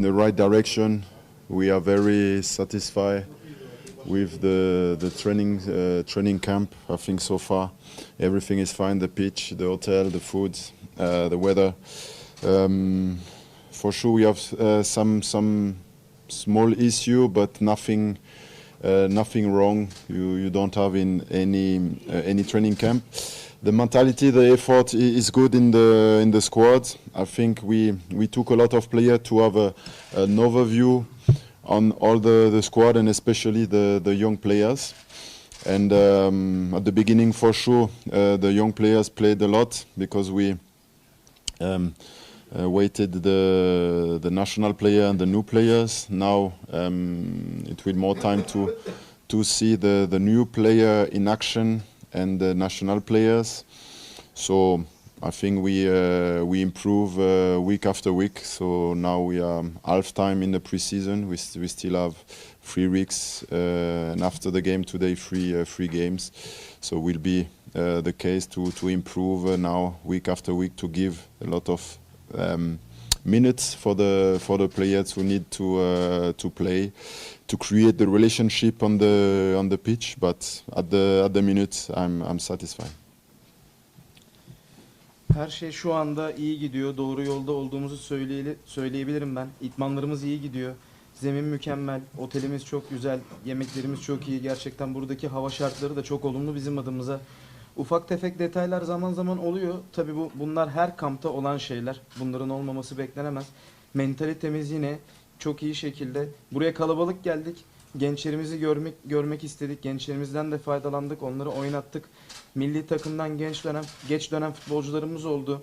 in the right direction. We are very satisfied with the training camp. I think so far everything is fine. The pitch, the hotel, the food, the weather. For sure we have some small issue, but nothing wrong. You don't have in any training camp. The mentality, the effort is good in the squad. I think we took a lot of players to have an overview on all the squad, and especially the young players. And at the beginning, for sure, the young players played a lot because we waited the national player and the new players. Now it will more time to see the new player in action and the national players. So I think we improve week after week. So now we are half time in the preseason. We still have 3 weeks, and after the game today, three games. So will be the case to improve now week after week, to give a lot of minutes for the players who need to play, to create the relationship on the pitch. But at the minutes, I'm satisfied. Her şey şu anda iyi gidiyor. Doğru yolda olduğumuzu söyleyebilirim ben. İdmanlarımız iyi gidiyor. Zemin mükemmel. Otelimiz çok güzel. Yemeklerimiz çok iyi. Gerçekten buradaki hava şartları da çok olumlu bizim adımıza. Ufak tefek detaylar zaman zaman oluyor. Tabii bunlar her kampta olan şeyler. Bunların olmaması beklenemez. Mentalitemiz yine çok iyi şekilde. Buraya kalabalık geldik. Gençlerimizi görmek istedik. Gençlerimizden de faydalandık. Onları oynattık. Milli takımdan geç dönem futbolcularımız oldu.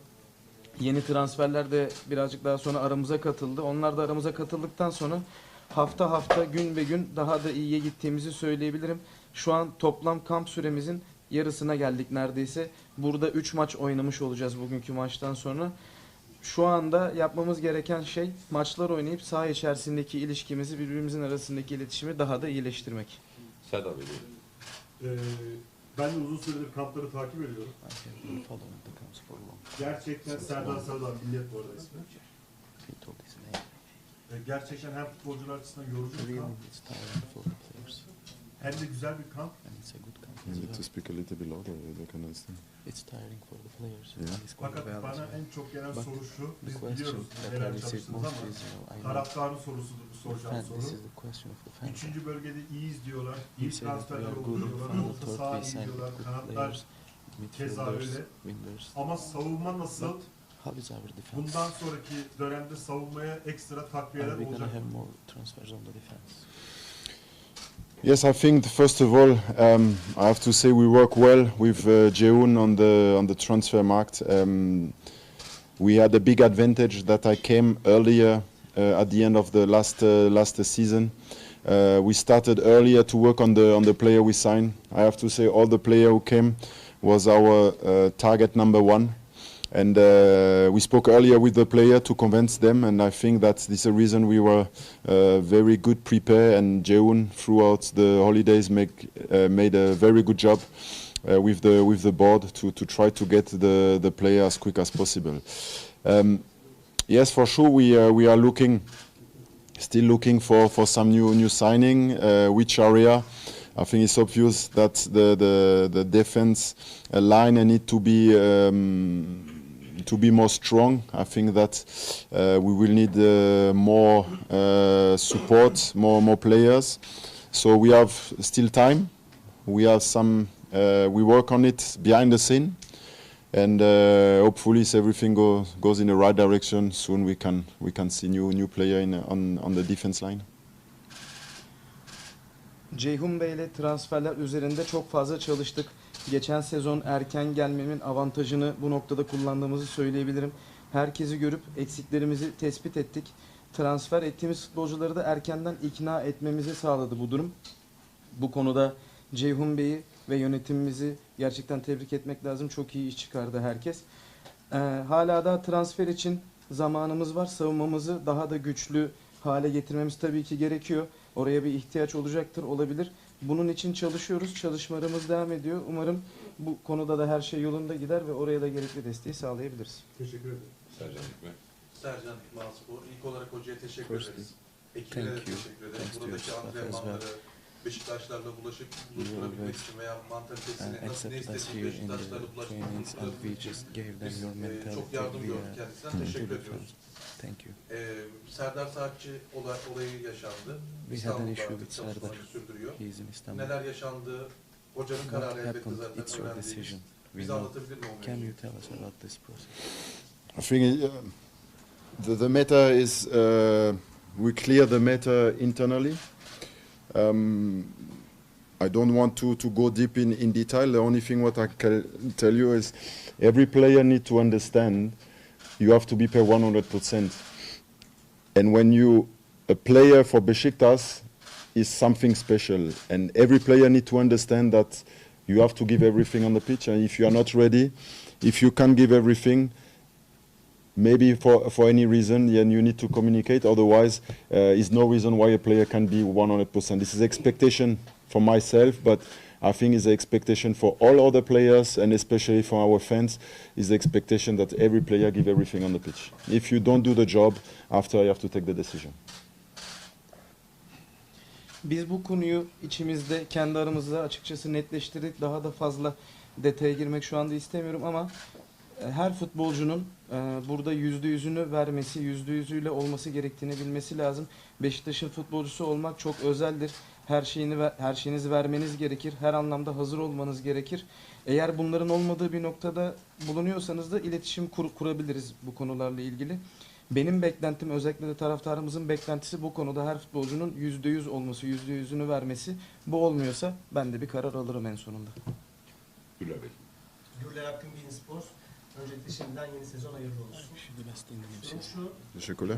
Yeni transferler de birazcık daha sonra aramıza katıldı. Onlar da aramıza katıldıktan sonra hafta gün ve gün daha da iyiye gittiğimizi söyleyebilirim. Şu an toplam kamp süremizin yarısına geldik neredeyse. Burada 3 maç oynamış olacağız bugünkü maçtan sonra. Şu anda yapmamız gereken şey maçlar oynayıp saha içerisindeki ilişkimizi, birbirimizin arasındaki iletişimi daha da iyileştirmek. Serdar Bey. Ben de uzun süredir kampları takip ediyorum. Gerçekten Serdar Sarıdağ, millet bu arada ismi. Gerçekten hem futbolcular açısından yorucu bir kamp, hem de güzel bir kamp. You need to speak a little bit louder, they can understand. It's tiring for the players. Yeah. Fakat bana en çok gelen soru şu, biz biliyoruz neler çalıştınız ama taraftarın sorusu soracağım soru. Üçüncü bölgede iyiyiz diyorlar, iyi transferler oldu diyorlar, orta saha iyi diyorlar, kanatlar keza öyle. Ama savunma nasıl? Bundan sonraki dönemde savunmaya ekstra takviyeler olacak mı? Yes, I think first of all, I have to say we work well with Jeun on the transfer market. We had a big advantage that I came earlier at the end of the last season. We started earlier to work on the player we signed. I have to say all the player who came was our target number 1. And we spoke earlier with the player to convince them, and I think that this is a reason we were very good prepared, and Jeun throughout the holidays made a very good job with the board to try to get the player as quick as possible. Yes, for sure we are still looking for some new signing. Which area? I think it's obvious that the defense line need to be more strong. I think that we will need more support, more players. So we have still time. We have we work on it behind the scene, and hopefully, if everything goes in the right direction, soon we can see new player on the defense line. Ceyhun Bey ile transferler üzerinde çok fazla çalıştık. Geçen sezon erken gelmemin avantajını bu noktada kullandığımızı söyleyebilirim. Herkesi görüp eksiklerimizi tespit ettik. Transfer ettiğimiz futbolcuları da erkenden ikna etmemizi sağladı bu durum. Bu konuda Ceyhun Bey'i ve yönetimimizi gerçekten tebrik etmek lazım. Çok iyi iş çıkardı herkes. Hala da transfer için zamanımız var. Savunmamızı daha da güçlü hale getirmemiz tabii ki gerekiyor. Oraya bir ihtiyaç olacaktır, olabilir. Bunun için çalışıyoruz. Çalışmalarımız devam ediyor. Umarım bu konuda da her şey yolunda gider ve oraya da gerekli desteği sağlayabiliriz. Teşekkür ederim. Sercan Bey. Sercan İkmalspor. İlk olarak hocaya teşekkür Firstly, ederiz. Ekibine de thank you. teşekkür ederiz. Thanks to your Buradaki staff as well. antrenmanları, Beşiktaşlarla buluşturabilmek için veya mantalitesini nasıl ne Accepted us istediğini here in the Beşiktaşlarla trainings and we buluşturabilmek için just gave them biz your mentality çok yardım gördük via kendisinden. to Teşekkür the ediyoruz. fans. Thank you. Serdar Saatçi olayı yaşandı. We had an İstanbul'da issue artık with Serdar. çalışmalarını sürdürüyor. He is in Istanbul. Neler yaşandı? Hocanın What kararı elbette happened? zaten It's your önemli değil. decision. We Bize know. anlatabilir mi o Can mevzuyu? you tell us about this process? I think the matter is we clear the matter internally. I don't want to go deep in detail. The only thing what I can tell you is every player need to understand you have to be paid 100%. And when a player for Beşiktaş is something special, and every player need to understand that you have to give everything on the pitch. And if you are not ready, if you can't give everything, maybe for any reason, then you need to communicate. Otherwise, is no reason why a player can be 100%. This is expectation for myself, but I think it's the expectation for all other players, and especially for our fans, is the expectation that every player give everything on the pitch. If you don't do the job, after you have to take the decision. Biz bu konuyu içimizde kendi aramızda açıkçası netleştirdik. Daha da fazla detaya girmek şu anda istemiyorum ama her futbolcunun burada %100'ünü vermesi, %100'üyle olması gerektiğini bilmesi lazım. Beşiktaş'ın futbolcusu olmak çok özeldir. Her şeyinizi vermeniz gerekir. Her anlamda hazır olmanız gerekir. Eğer bunların olmadığı bir noktada bulunuyorsanız da iletişim kurabiliriz bu konularla ilgili. Benim beklentim, özellikle de taraftarımızın beklentisi bu konuda her futbolcunun %100 olması, %100'ünü vermesi. Bu olmuyorsa ben de bir karar alırım en sonunda. Gürler Hakkın Bein Spor. Öncelikle şimdiden yeni sezon hayırlı olsun. Sorum şu, Teşekkürler.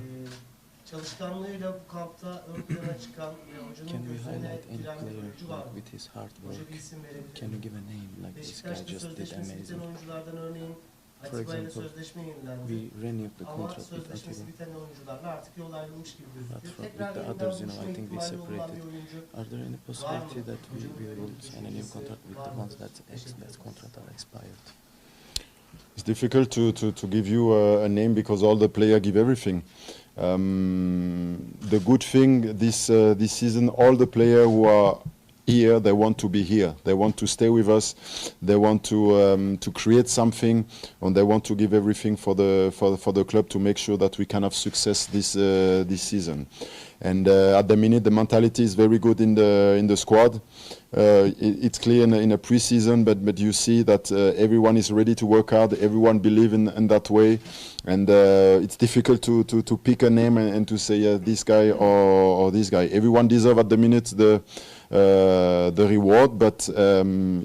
çalışkanlığıyla bu kampta ön plana çıkan ve hocanın Can we gözüne highlight any giren bir player oyuncu var mı? with his hard Hoca work? bir isim verebilir Can you mi? give a name like this guy Beşiktaş'ta just did sözleşmesi biten amazing? oyunculardan örneğin For Atiba ile example, sözleşme yenilendi. We renewed the Ama contract with sözleşmesi Atiba. biten oyuncularla artık yol ayrılmış gibi But gözüküyor. with Tekrar the yeniden others, I buluşma think we ihtimali olan separated. bir oyuncu Are there any possibility that we will sign a new contract with the ones that contract are expired? It's difficult to give you a name because all the players give everything. The good thing this season, all the players who are here, they want to be here. They want to stay with us. They want to create something, and they want to give everything for the club to make sure that we can have success this season. And at the minute, the mentality is very good in the squad. It's clear in a pre-season, but you see that everyone is ready to work hard. Everyone believes in that way, and it's difficult to pick a name and to say this guy or this guy. Everyone deserves at the minute the reward, but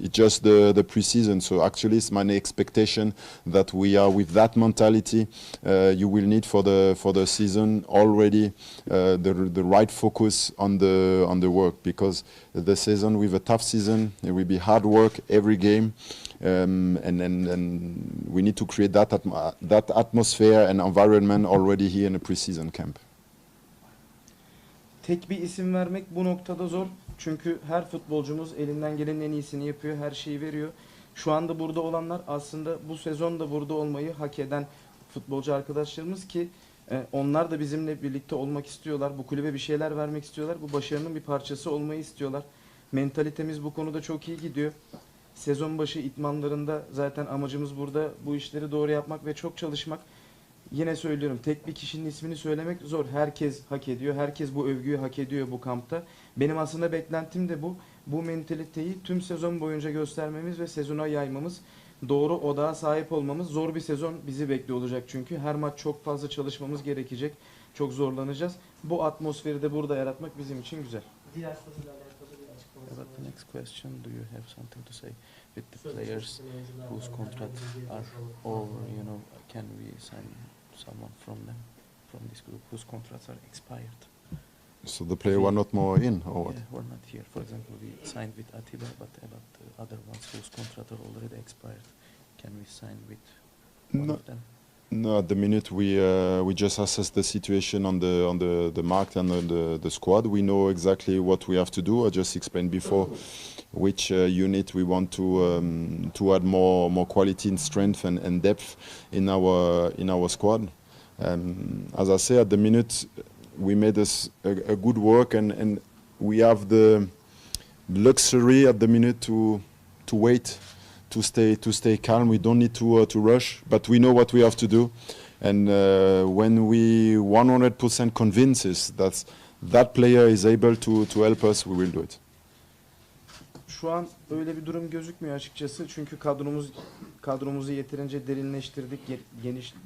it's just the pre-season. So actually, it's my expectation that we are with that mentality. You will need for the season already the right focus on the work, because the season with a tough season, it will be hard work every game, and we need to create that atmosphere and environment already here in the pre-season camp. Tek bir isim vermek bu noktada zor. Çünkü her futbolcumuz elinden gelenin en iyisini yapıyor, her şeyi veriyor. Şu anda burada olanlar aslında bu sezon da burada olmayı hak eden futbolcu arkadaşlarımız ki onlar da bizimle birlikte olmak istiyorlar. Bu kulübe bir şeyler vermek istiyorlar. Bu başarının bir parçası olmayı istiyorlar. Mentalitemiz bu konuda çok iyi gidiyor. Sezon başı idmanlarında zaten amacımız burada bu işleri doğru yapmak ve çok çalışmak. Yine söylüyorum, tek bir kişinin ismini söylemek zor. Herkes hak ediyor. Herkes bu övgüyü hak ediyor bu kampta. Benim aslında beklentim de bu. Bu mentaliteyi tüm sezon boyunca göstermemiz ve sezona yaymamız. Doğru odağa sahip olmamız. Zor bir sezon bizi bekliyor olacak çünkü. Her maç çok fazla çalışmamız gerekecek. Çok zorlanacağız. Bu atmosferi de burada yaratmak bizim için güzel. Diğer soruyla alakalı bir açıklaması About the var. next question, do you have something to say with the players whose contracts are over? Can we sign someone from them, from this group, whose contracts are expired? So the player were not more in, or what? Yeah, we're not here. For example, we signed with Atiba, but about the other ones whose contracts are already expired, can we sign with one No. of them? No, at the minute we just assess the situation on the market and on the squad. We know exactly what we have to do. I just explained before which unit we want to add more quality and strength and depth in our squad. As I say, at the minute, we made a good work, and we have the luxury at the minute to wait, to stay calm. We don't need to rush, but we know what we have to do. And when we 100% convinces that player is able to help us, we will do it. Şu an öyle bir durum gözükmüyor açıkçası. Çünkü kadromuzu yeterince derinleştirdik,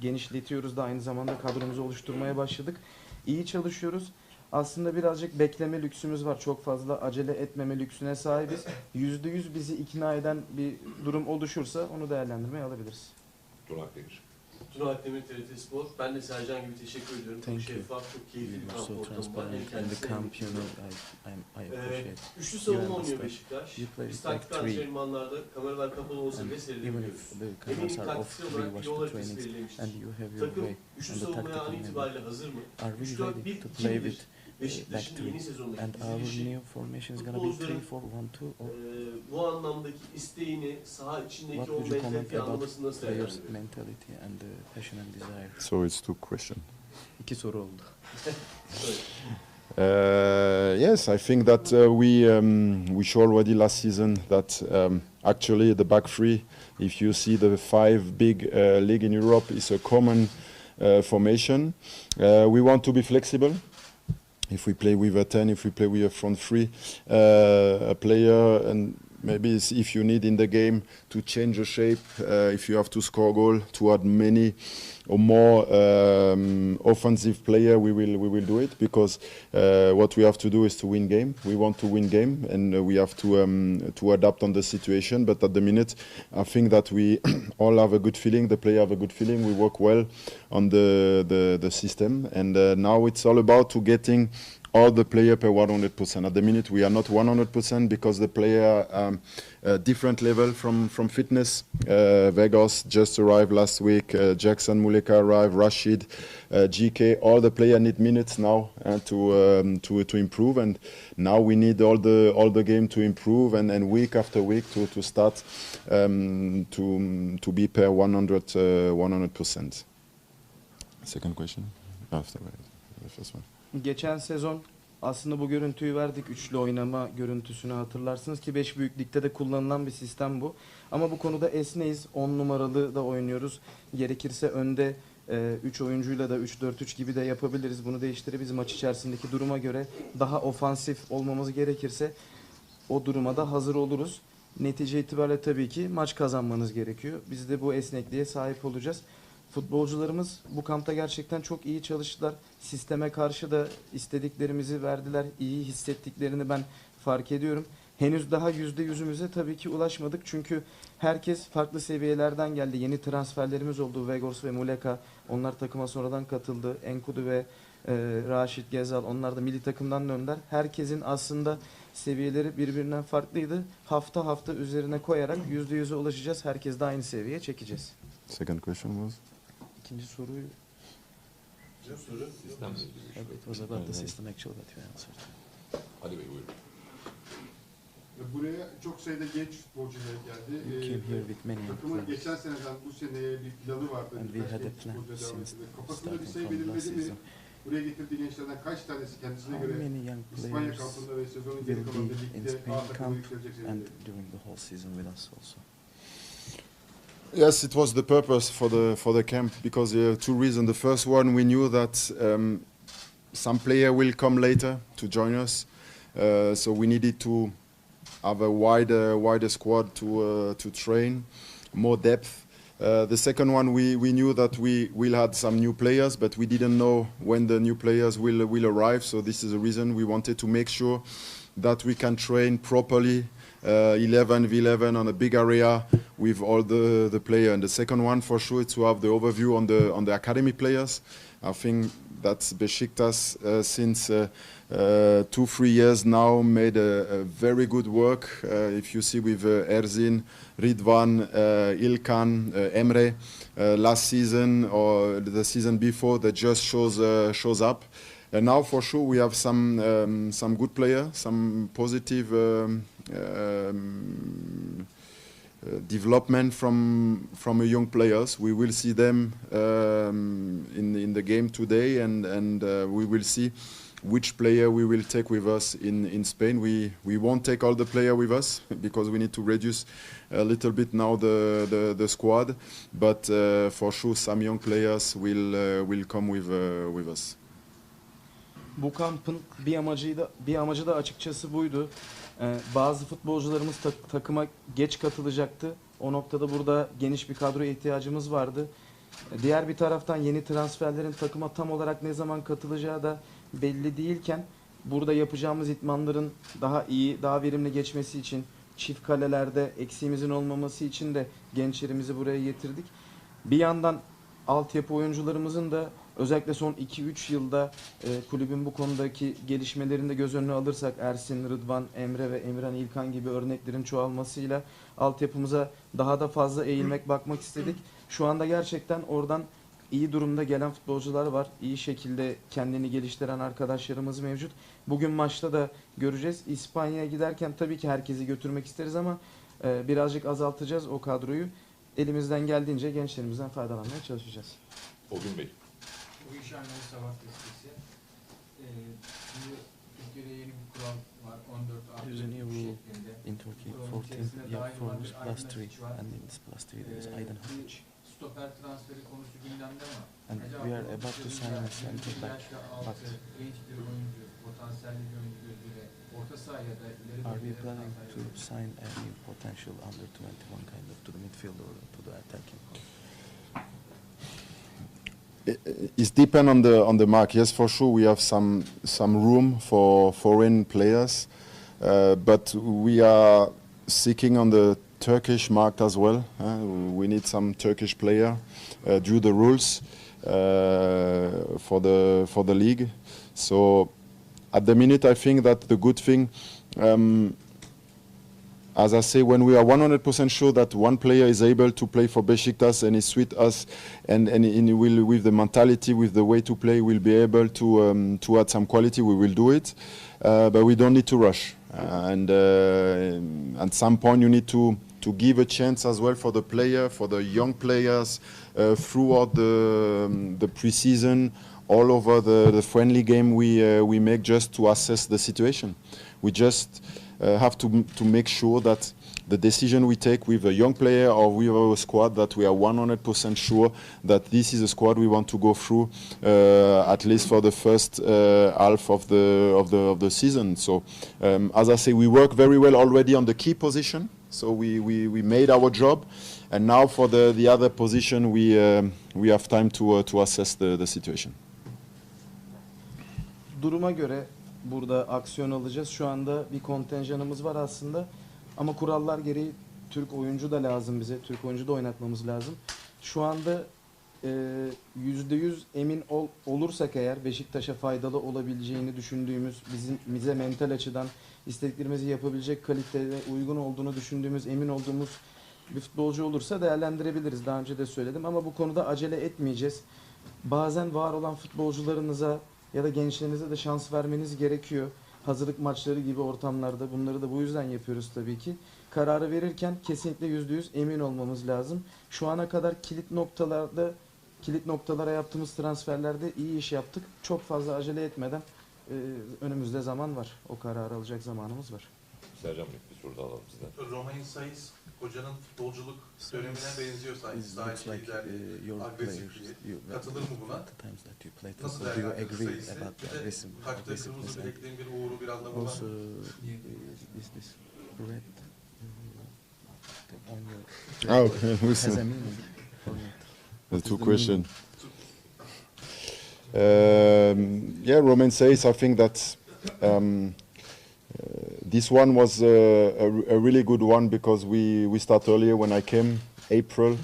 genişletiyoruz da aynı zamanda kadromuzu oluşturmaya başladık. İyi çalışıyoruz. Aslında birazcık bekleme lüksümüz var. Çok fazla acele etmeme lüksüne sahibiz. %100 bizi ikna eden bir durum oluşursa onu değerlendirmeye alabiliriz. Tuna Akdemir, TRT Spor. Ben de Sercan gibi teşekkür ediyorum. Çok şeffaf, çok keyifli bir kamp ortamı var. Üçlü savunma oynuyor Beşiktaş. Biz taktik antrenmanlarda kameralar kapalı olsa bile seyredebiliyoruz. Eminim taktiksel olarak yol haritası belirlemiştir. Takım üçlü savunmaya an itibariyle hazır mı? 3-4-1 kimdir? Beşiktaş'ın yeni sezondaki dizilişi futbolcuların bu anlamdaki isteğini, saha içindeki o mental planlamasını nasıl değerlendiriyor? So it's two questions. İki soru oldu. Yes, I think that we showed already last season that actually the back three, if you see the 5 big league in Europe, is a common formation. We want to be flexible. If we play with a 10, if we play with a front three, a player, and maybe if you need in the game to change the shape, if you have to score a goal, to add many or more offensive player, we will do it, because what we have to do is to win game. We want to win game, and we have to adapt on the situation. But at the minute, I think that we all have a good feeling. The player have a good feeling. We work well on the system, and now it's all about to getting all the player per 100%. At the minute, we are not 100% because the player different level from fitness. Vegas just arrived last week. Jackson Muleka arrived. Rashid, GK. All the player need minutes now to improve, and now we need all the game to improve, and week after week to start to be per 100%. Second question after the first one. Geçen sezon aslında bu görüntüyü verdik. Üçlü oynama görüntüsünü hatırlarsınız ki 5 büyük ligde de kullanılan bir sistem bu. Ama bu konuda esneyiz. 10 numaralı da oynuyoruz. Gerekirse önde 3 oyuncuyla da 3-4-3 gibi de yapabiliriz. Bunu değiştirebiliriz maç içerisindeki duruma göre. Daha ofansif olmamız gerekirse o duruma da hazır oluruz. Netice itibariyle tabii ki maç kazanmanız gerekiyor. Biz de bu esnekliğe sahip olacağız. Futbolcularımız bu kampta gerçekten çok iyi çalıştılar. Sisteme karşı da istediklerimizi verdiler. İyi hissettiklerini ben fark ediyorum. Henüz daha %100'ümüze tabii ki ulaşmadık. Çünkü herkes farklı seviyelerden geldi. Yeni transferlerimiz oldu. Vegors ve Muleka. Onlar takıma sonradan katıldı. Enkudu ve Raşit Gezal. Onlar da milli takımdan döndüler. Herkesin aslında seviyeleri birbirinden farklıydı. Hafta hafta üzerine koyarak %100'e ulaşacağız. Herkes de aynı seviyeye çekeceğiz. Second question was? İkinci soruyu... It was about the system actually that you answered. Hadi Bey buyurun. Buraya çok sayıda genç futbolcular geldi. Came here with many Takımın players. geçen seneden bu seneye bir planı vardı. And we had a plan since Kafasında bir starting sayı from last belirledi mi? season. Buraya getirdiği gençlerden kaç tanesi kendisine How göre many young İspanya players kampında ve sezonun will geri kalanında be in ligde Spain A takımı camp yükselecek and seviyede? during the whole season with us also? Yes, it was the purpose for the camp, because two reasons. The first one, we knew that some player will come later to join us, so we needed to have a wider squad to train, more depth. The second one, we knew that we will have some new players, but we didn't know when the new players will arrive. So this is the reason we wanted to make sure that we can train properly. 11v11 on a big area with all the player. And the second one, for sure, is to have the overview on the academy players. I think that Beşiktaş since 2-3 years now made a very good work. If you see with Erzin, Ridvan, Ilkan, Emre, last season or the season before, that just shows up. And now, for sure, we have some good players, some positive development from a young players. We will see them in the game today, and we will see which player we will take with us in Spain. We won't take all the player with us because we need to reduce a little bit now the squad, but for sure some young players will come with us. Bu kampın bir amacı da açıkçası buydu. Bazı futbolcularımız takıma geç katılacaktı. O noktada burada geniş bir kadroya ihtiyacımız vardı. Diğer bir taraftan yeni transferlerin takıma tam olarak ne zaman katılacağı da belli değilken burada yapacağımız idmanların daha iyi, daha verimli geçmesi için, çift kalelerde eksiğimizin olmaması için de gençlerimizi buraya getirdik. Bir yandan altyapı oyuncularımızın da özellikle son 2-3 yılda kulübün bu konudaki gelişmelerini de göz önüne alırsak Ersin, Rıdvan, Emre ve Emirhan İlkan gibi örneklerin çoğalmasıyla altyapımıza daha da fazla eğilmek, bakmak istedik. Şu anda gerçekten oradan iyi durumda gelen futbolcular var. İyi şekilde kendini geliştiren arkadaşlarımız mevcut. Bugün maçta da göreceğiz. İspanya'ya giderken tabii ki herkesi götürmek isteriz ama birazcık azaltacağız o kadroyu. Elimizden geldiğince gençlerimizden faydalanmaya çalışacağız. Bugün Bey. Bu iş anlamı sabah tespisi. Şimdi Türkiye'de yeni bir kural var. 14 There's a new rule in Turkey, 14 forwards plus 3, and in this plus 3 there is Aydın Haliç. Stoper transferi konusu gündemde ama And we are about to sign a center back, but genç bir oyuncu, potansiyelli bir oyuncu gözüyle orta saha ya da ileri are we planning to sign a new potential under 21 kind of to the midfield or to the attacking? It depends on the mark. Yes, for sure we have some room for foreign players, but we are seeking on the Turkish market as well. We need some Turkish player due the rules for the league. So at the minute, I think that the good thing, as I say, when we are 100% sure that one player is able to play for Beşiktaş and is with us, and he will, with the mentality, with the way to play, will be able to add some quality, we will do it. But we don't need to rush. And at some point, you need to give a chance as well for the player, for the young players, throughout the pre-season, all over the friendly game we make, just to assess the situation. We just have to make sure that the decision we take with a young player or with our squad, that we are 100% sure that this is a squad we want to go through, at least for the first half of the season. So as I say, we work very well already on the key position. So we made our job, and now for the other position we have time to assess the situation. Duruma göre burada aksiyon alacağız. Şu anda bir kontenjanımız var aslında. Ama kurallar gereği Türk oyuncu da lazım bize. Türk oyuncu da oynatmamız lazım. Şu anda %100 emin olursak eğer Beşiktaş'a faydalı olabileceğini düşündüğümüz, bize mental açıdan istediklerimizi yapabilecek kalitede uygun olduğunu düşündüğümüz, emin olduğumuz bir futbolcu olursa değerlendirebiliriz. Daha önce de söyledim ama bu konuda acele etmeyeceğiz. Bazen var olan futbolcularınıza ya da gençlerinize de şans vermeniz gerekiyor. Hazırlık maçları gibi ortamlarda bunları da bu yüzden yapıyoruz tabii ki. Kararı verirken kesinlikle %100 emin olmamız lazım. Şu ana kadar kilit noktalara yaptığımız transferlerde iyi iş yaptık. Çok fazla acele etmeden önümüzde zaman var. O kararı alacak zamanımız var. Sercan Bey, bir soru daha alalım sizden. Romain Saiz hocanın futbolculuk dönemine benziyor sanki. Sahip liderliği, agresifliği. Katılır mı buna? Nasıl değerlendiriyorsunuz Saiz'i? Taktığın kırmızı bilekliğin bir uğuru, bir anlamı var Also, mı? is this red on Oh, your has a meaning or not? the two questions. Yeah, Romain says, I think that this one was a really good one because we start earlier when I came, April.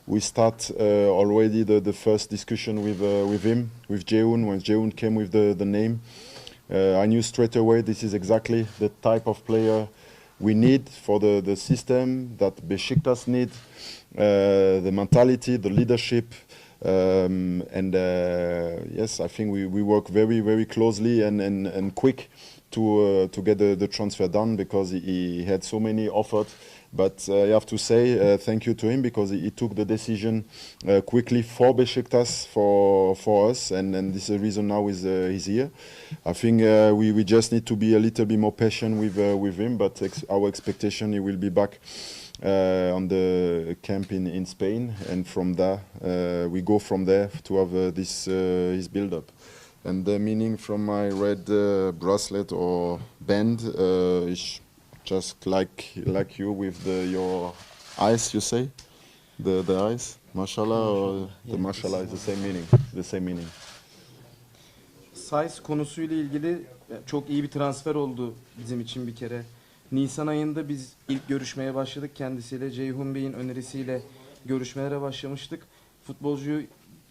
We start already the first discussion with him, with Jeun, when Jeun came with the name. I knew straight away this is exactly the type of player we need for the system that Beşiktaş need, the mentality, the leadership, and yes, I think we work very, very closely and quick to get the transfer done because he had so many offers But I have to say thank you to him because he took the decision quickly for Beşiktaş, for us, and this is the reason now he's here. I think we just need to be a little bit more patient with him, but our expectation he will be back on the camp in Spain, and from there we go from there to have his build-up. And the meaning from my red bracelet or band is just like you with your eyes, you say, the eyes, mashallah, or the mashallah is the same meaning, Size konusuyla ilgili çok iyi bir transfer oldu bizim için bir kere. Nisan ayında biz ilk görüşmeye başladık kendisiyle. Ceyhun Bey'in önerisiyle görüşmelere başlamıştık. Futbolcuyu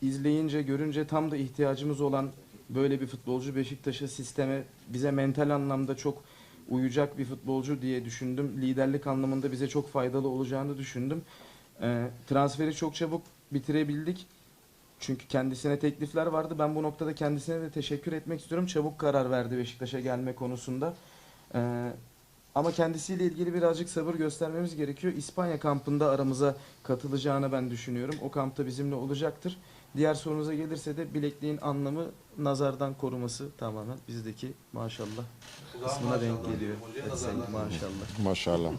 izleyince, görünce tam da ihtiyacımız olan böyle bir futbolcu, Beşiktaş'a, sisteme, bize mental anlamda çok uyacak bir futbolcu diye düşündüm. Liderlik anlamında bize çok faydalı olacağını düşündüm. Transferi çok çabuk bitirebildik. Çünkü kendisine teklifler vardı. Ben bu noktada kendisine de teşekkür etmek istiyorum. Çabuk karar verdi Beşiktaş'a gelme konusunda. Ama kendisiyle ilgili birazcık sabır göstermemiz gerekiyor. İspanya kampında aramıza katılacağını ben düşünüyorum. O kampta bizimle olacaktır. Diğer sorunuza gelirse de bilekliğin anlamı nazardan koruması tamamen bizdeki maşallah kısmına denk geliyor. Maşallah. Maşallah.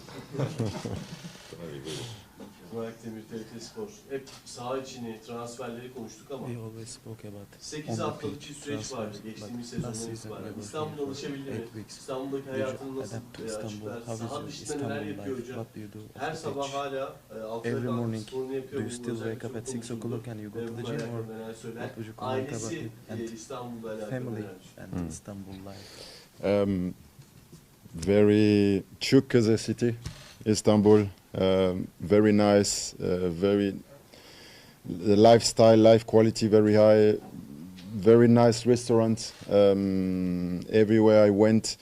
Demir TRT Spor. Hep saha içini, transferleri konuştuk ama We always spoke about 8 haftalık bir süreç vardı geçtiğimiz sezondan itibaren. İstanbul'a alışabildi mi? İstanbul'daki hayatını nasıl açıklar? Saha dışında neler yapıyor hocam? Her sabah hala altıda kalkıp sporunu yapıyor. Do you still wake up at 6 o'clock and you go to the gym, or what would you comment about it? And İstanbul'da alakalı family neler? and Istanbul life. Very Türk as a city, Istanbul. Very nice, the lifestyle, life quality very high, very nice restaurants. Everywhere I went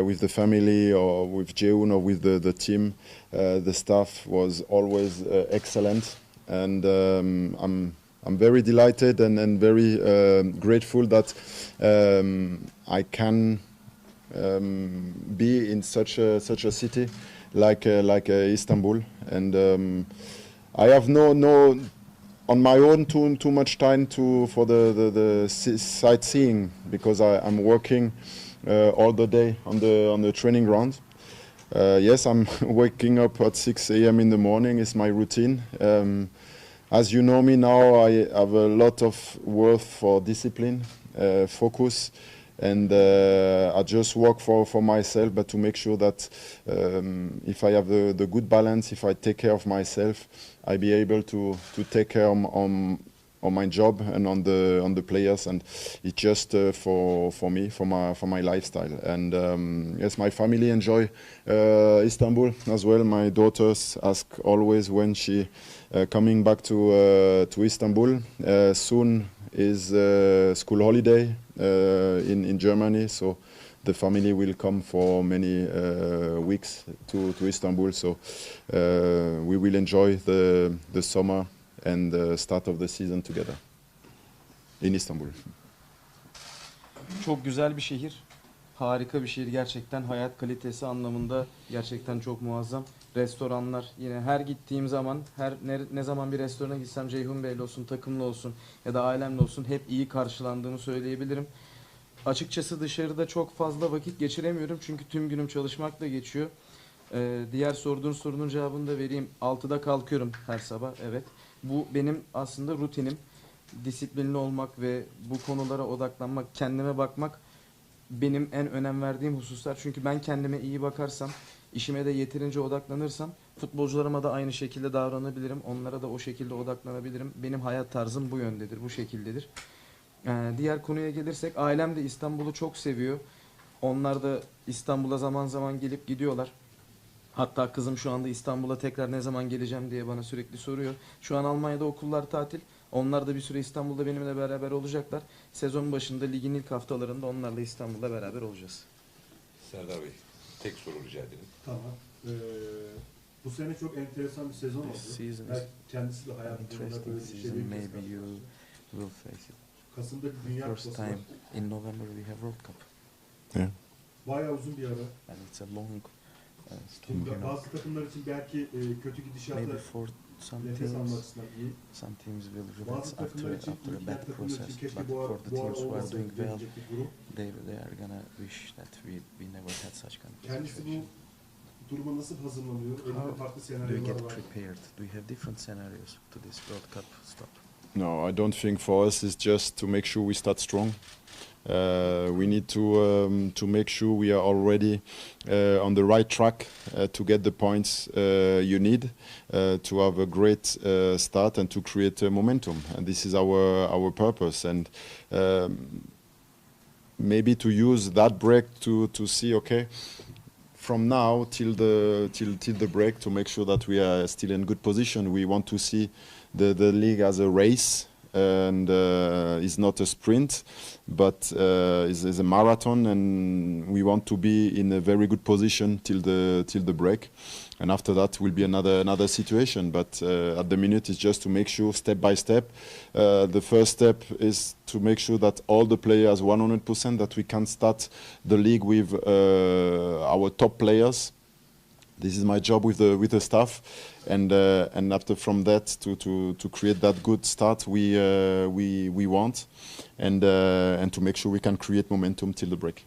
with the family or with Jeun or with the team, the staff was always excellent, and I'm very delighted and very grateful that I can be in such a city like Istanbul, and I have no on my own too much time for the sightseeing because I'm working all the day on the training ground. Yes, I'm waking up at 6 a.m. in the morning. It's my routine. As you know me now, I have a lot of work for discipline, focus. And I just work for myself, but to make sure that if I have the good balance, if I take care of myself, I be able to take care on my job and on the players, and it's just for me, for my lifestyle. And yes, my family enjoy Istanbul as well. My daughters ask always when she coming back to Istanbul. Soon is school holiday in Germany, so the family will come for many weeks to Istanbul. So we will enjoy the summer and the start of the season together in Istanbul. Çok güzel bir şehir. Harika bir şehir gerçekten. Hayat kalitesi anlamında gerçekten çok muazzam. Restoranlar, yine her gittiğim zaman, ne zaman bir restorana gitsem, Ceyhun Bey'le olsun, takımla olsun ya da ailemle olsun, hep iyi karşılandığımı söyleyebilirim. Açıkçası dışarıda çok fazla vakit geçiremiyorum çünkü tüm günüm çalışmakla geçiyor. Diğer sorduğun sorunun cevabını da vereyim. 6'da kalkıyorum her sabah, evet. Bu benim aslında rutinim. Disiplinli olmak ve bu konulara odaklanmak, kendime bakmak benim en önem verdiğim hususlar. Çünkü ben kendime iyi bakarsam, işime de yeterince odaklanırsam, futbolcularıma da aynı şekilde davranabilirim. Onlara da o şekilde odaklanabilirim. Benim hayat tarzım bu yöndedir, bu şekildedir. Diğer konuya gelirsek, ailem de İstanbul'u çok seviyor. Onlar da İstanbul'a zaman zaman gelip gidiyorlar. Hatta kızım şu anda İstanbul'a tekrar ne zaman geleceğim diye bana sürekli soruyor. Şu an Almanya'da okullar tatil. Onlar da bir süre İstanbul'da benimle beraber olacaklar. Sezon başında ligin ilk haftalarında onlarla İstanbul'da beraber olacağız. Serdar Bey, tek soru rica edelim. Tamam. Bu sene çok enteresan bir sezon oldu. Kendisi de hayatında böyle bir şey bekliyor. Kasım'da bir Dünya Kupası var. In November we have World Cup. Yeah. Bayağı uzun bir ara. And it's a long Şimdi bazı takımlar için belki kötü gidişata maybe for some nefes almak teams, açısından iyi. some teams will relax Bazı takımlar için after a ülkeler bad takımlar için process, keşke but bu for the ara teams who are olmasa doing well, diyecek bir durum. they are gonna wish that we never had such kind of Kendisi bu situation. duruma nasıl hazırlanıyor? Elinde farklı Do you senaryolar get var. prepared? Do you have different scenarios to this World Cup stop? No, I don't think for us it's just to make sure we start strong. We need to make sure we are already on the right track to get the points you need to have a great start and to create momentum. And this is our purpose. And maybe to use that break to see, okay, from now till the break, to make sure that we are still in good position. We want to see the league as a race, and it's not a sprint, but is a marathon, and we want to be in a very good position till the break. And after that will be another situation. But at the minute, it's just to make sure step by step. The first step is to make sure that all the players 100%, that we can start the league with our top players. This is my job with the staff, and after from that to create that good start we want, and to make sure we can create momentum till the break.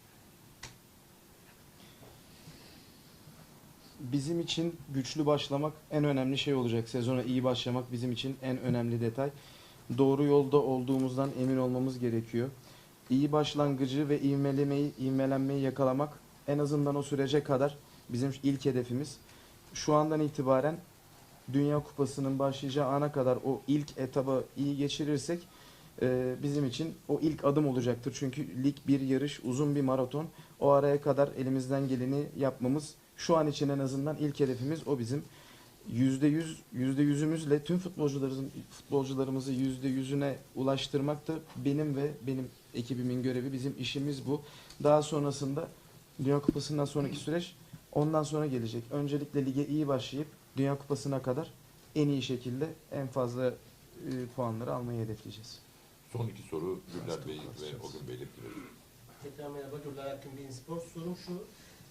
Bizim için güçlü başlamak en önemli şey olacak. Sezona iyi başlamak bizim için en önemli detay. Doğru yolda olduğumuzdan emin olmamız gerekiyor. İyi başlangıcı ve ivmelenmeyi yakalamak en azından o sürece kadar bizim ilk hedefimiz. Şu andan itibaren Dünya Kupası'nın başlayacağı ana kadar o ilk etabı iyi geçirirsek bizim için o ilk adım olacaktır. Çünkü lig bir yarış, uzun bir maraton. O araya kadar elimizden geleni yapmamız şu an için en azından ilk hedefimiz o bizim. %100'ümüzle tüm futbolcularımızı %100'üne ulaştırmak da benim ve benim ekibimin görevi, bizim işimiz bu. Daha sonrasında Dünya Kupası'ndan sonraki süreç ondan sonra gelecek. Öncelikle lige iyi başlayıp Dünya Kupası'na kadar en iyi şekilde en fazla puanları almayı hedefleyeceğiz. Son iki soru Gündem Bey ve Ogün Bey'le bitirelim. Tekrar merhaba, Gürler Akın Beyin Spor. Sorum şu,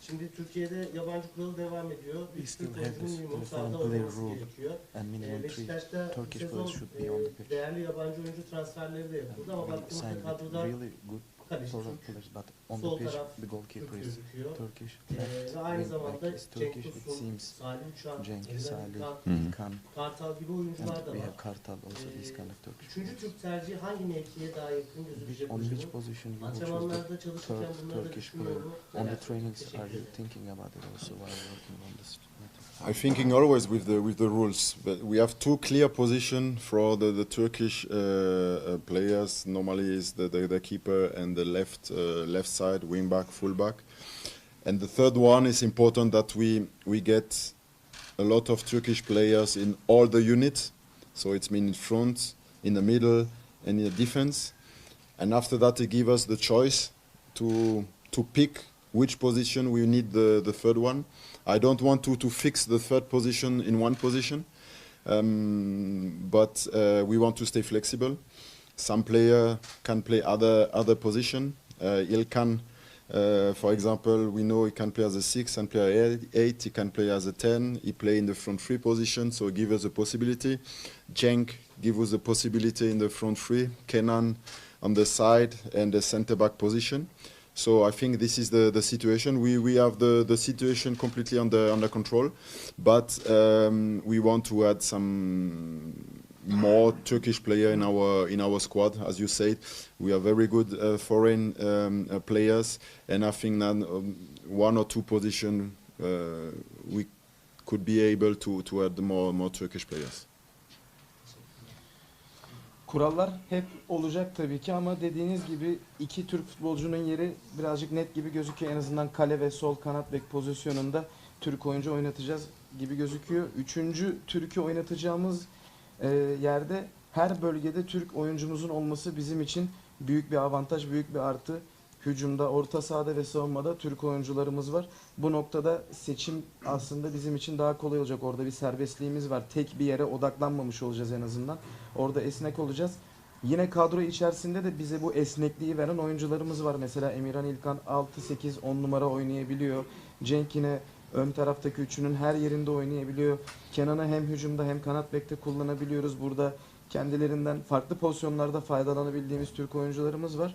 şimdi Türkiye'de yabancı kuralı devam ediyor. We Üç still Türk have oyuncunun this minimum foreign sahada player olması rule, gerekiyor. and minimum 3 Beşiktaş'ta Turkish sezon players should be on the pitch. değerli yabancı oyuncu transferleri de yapıldı ama We baktığımızda signed with kadroda really good Kaleci foreign Türk, players, but on sol the pitch taraf the goalkeeper Türk is gözüküyor. Turkish. Ve aynı zamanda Left back is Cenk Turkish. It Tosun, seems Salih Uçan, Cenk, Emre Salih, İlkan, İlkan, Kartal gibi and oyuncular da we var. have Kartal also. These kind of Turkish Üçüncü players. Türk tercihi hangi mevkiye daha yakın gözükecek On which hocanın? position you will choose the Antrenmanlarda çalışırken third bunları da Turkish düşünüyor player? mu? On the Neler? trainings, are Teşekkür you ederim. thinking about it also while working on this matter? I'm thinking always with the rules, but we have two clear positions for the Turkish players. Normally is the keeper and the left side, wing back, full back, and the third one is important that we get a lot of Turkish players in all the units. So it's mean in front, in the middle, and in the defense. And after that, they give us the choice to pick which position we need the third one. I don't want to fix the third position in one position, but we want to stay flexible. Some player can play other position. İlkan, for example, we know he can play as a 6 and play as 8. He can play as a 10. He play in the front three position, so give us a possibility. Cenk give us a possibility in the front three. Kenan on the side and the center back position. So I think this is the situation. We have the situation completely under control, but we want to add some more Turkish player in our squad. As you said, we are very good foreign players, and I think that one or two position we could be able to add more Turkish players. Kurallar hep olacak tabii ki ama dediğiniz gibi iki Türk futbolcunun yeri birazcık net gibi gözüküyor. En azından kale ve sol kanat bek pozisyonunda Türk oyuncu oynatacağız gibi gözüküyor. Üçüncü Türk'ü oynatacağımız yerde her bölgede Türk oyuncumuzun olması bizim için büyük bir avantaj, büyük bir artı. Hücumda, orta sahada ve savunmada Türk oyuncularımız var. Bu noktada seçim aslında bizim için daha kolay olacak. Orada bir serbestliğimiz var. Tek bir yere odaklanmamış olacağız en azından. Orada esnek olacağız. Yine kadro içerisinde de bize bu esnekliği veren oyuncularımız var. Mesela Emirhan İlkan 6, 8, 10 numara oynayabiliyor. Cenk yine Ön taraftaki üçünün her yerinde oynayabiliyor. Kenan'ı hem hücumda hem kanat bekte kullanabiliyoruz. Burada kendilerinden farklı pozisyonlarda faydalanabildiğimiz Türk oyuncularımız var.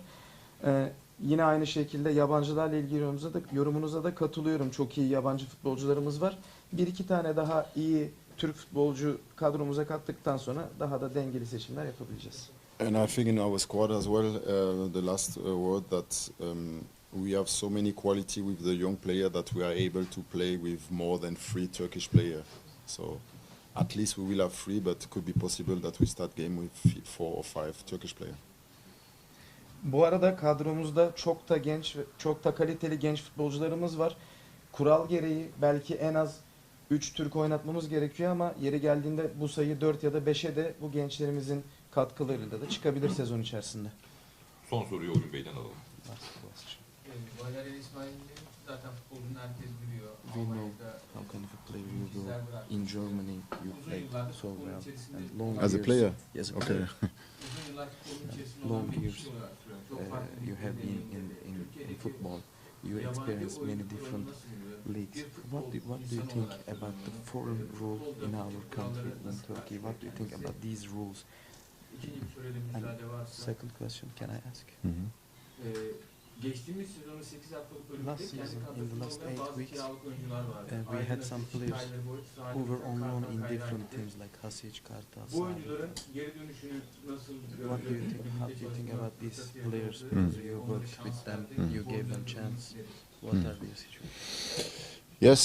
Yine aynı şekilde yabancılarla ilgili yorumunuza da katılıyorum. Çok iyi yabancı futbolcularımız var. Bir iki tane daha iyi Türk futbolcu kadromuza kattıktan sonra daha da dengeli seçimler yapabileceğiz. And I think in our squad as well, the last word that we have so many quality with the young player that we are able to play with more than 3 Turkish players. So at least we will have 3, but it could be possible that we start game with 4 or 5 Turkish players. Bu arada kadromuzda çok da genç ve çok da kaliteli genç futbolcularımız var. Kural gereği belki en az 3 Türk oynatmamız gerekiyor ama yeri geldiğinde bu sayı 4 ya da 5'e de bu gençlerimizin katkılarıyla da çıkabilir sezon içerisinde. Son soruyu Orhun Bey'den alalım. Valérien Ismaël'i zaten futbolunu herkes biliyor. We know how kind of a player you go. In Germany you played so well and long As a years. player? Yes, a Okay. player. Uzun yıllar futbolun içerisinde Long olan bir years. kişi olarak söylüyorum. Çok farklı You bir have been deneyimleri. in football. You Yabancı experienced many oyun different kuralını nasıl biliyor? leagues. Bir What futbol do you insanı think olarak about the söylüyorum. foreign rule Futbolda in bu our tür country, kuralları in nasıl Turkey? What do you think takip about these rules? İkinci bir soruya And müsaade varsa. second question, can I ask? Geçtiğimiz sezonun 8 haftalık bölümünde Last kendi season, in the kadrosunda last olmayan 8 bazı weeks, kiralık oyuncular vardı. we had some players who were on loan in Kayra different gitti. teams like Hasic, Kartal, Bu oyuncuların geri dönüşünü nasıl What do you think? How do you think about these players? Because you worked with them, you gave them chance. What are their situations? Yes,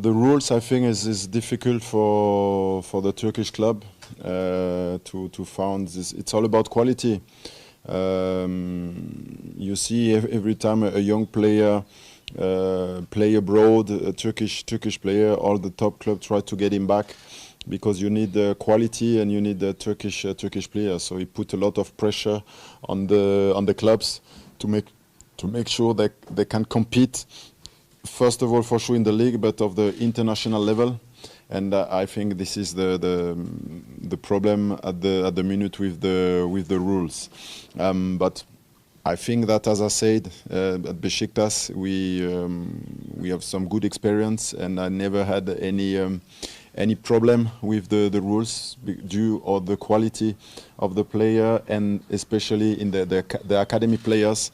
the rules I think is difficult for the Turkish club to found this. It's all about quality. You see every time a young player play abroad, a Turkish player, all the top clubs try to get him back because you need quality and you need a Turkish player. So he put a lot of pressure on the clubs to make sure that they can compete. First of all, for sure in the league, but of the international level. And I think this is the problem at the minute with the rules. But I think that, as I said, at Beşiktaş we have some good experience, and I never had any problem with the rules due to the quality of the player, and especially in the academy players.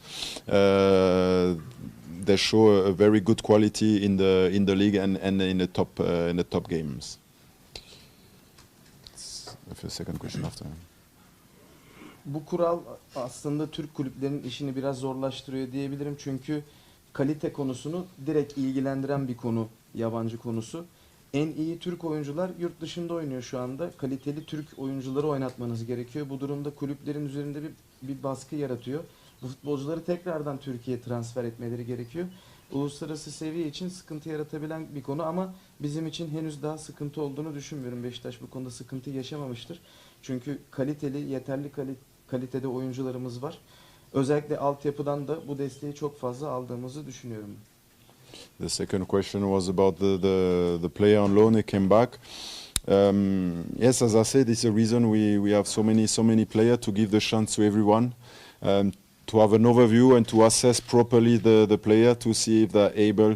They show a very good quality in the league and in the top games. A second question after. Bu kural aslında Türk kulüplerinin işini biraz zorlaştırıyor diyebilirim. Çünkü kalite konusunu direkt ilgilendiren bir konu, yabancı konusu. En iyi Türk oyuncular yurt dışında oynuyor şu anda. Kaliteli Türk oyuncuları oynatmanız gerekiyor. Bu durumda kulüplerin üzerinde bir baskı yaratıyor. Bu futbolcuları tekrardan Türkiye'ye transfer etmeleri gerekiyor. Uluslararası seviye için sıkıntı yaratabilen bir konu ama bizim için henüz daha sıkıntı olduğunu düşünmüyorum. Beşiktaş bu konuda sıkıntı yaşamamıştır. Çünkü kaliteli, yeterli kalitede oyuncularımız var. Özellikle altyapıdan da bu desteği çok fazla aldığımızı düşünüyorum. The second question was about the player on loan. He came back. Yes, as I said, it's a reason we have so many players to give the chance to everyone. To have an overview and to assess properly the player to see if they're able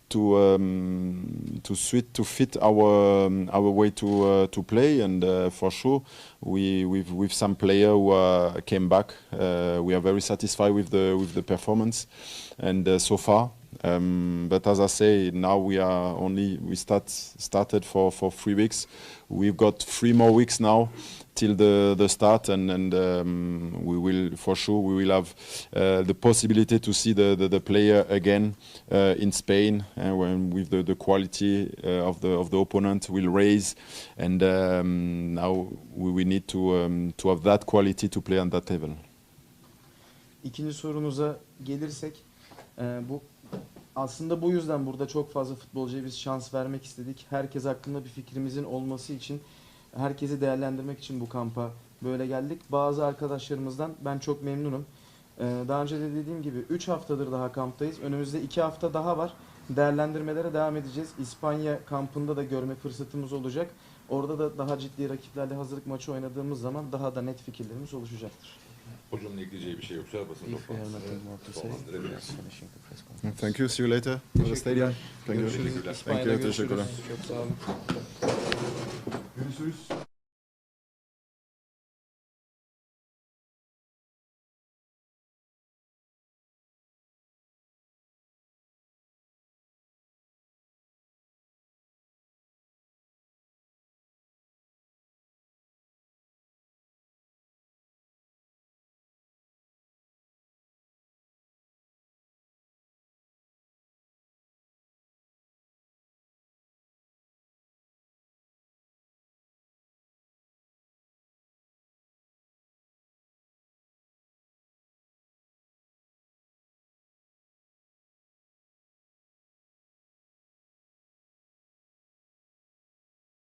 to fit our way to play, and for sure with some player who came back, we are very satisfied with the performance, and so far. But as I say, now we started for 3 weeks. We've got 3 more weeks now till the start, and we will for sure we will have the possibility to see the player again in Spain, when with the quality of the opponent will raise, and now we need to have that quality to play on that level. İkinci sorumuza gelirsek, aslında bu yüzden burada çok fazla futbolcuya biz şans vermek istedik. Herkes hakkında bir fikrimizin olması için, herkesi değerlendirmek için bu kampa böyle geldik. Bazı arkadaşlarımızdan ben çok memnunum. Daha önce de dediğim gibi 3 haftadır daha kamptayız. Önümüzde 2 hafta daha var. Değerlendirmelere devam edeceğiz. İspanya kampında da görme fırsatımız olacak. Orada da daha ciddi rakiplerle hazırlık maçı oynadığımız zaman daha da net fikirlerimiz oluşacaktır. Hocanın ekleyeceği bir şey yoksa basın If we have nothing more to say, we are toplantısını finishing the press conference. Thank you. See you later. To the stadium. Thank you. Görüşürüz. Thank İsmail'le you. görüşürüz. Teşekkürler. Çok sağ olun. Görüşürüz.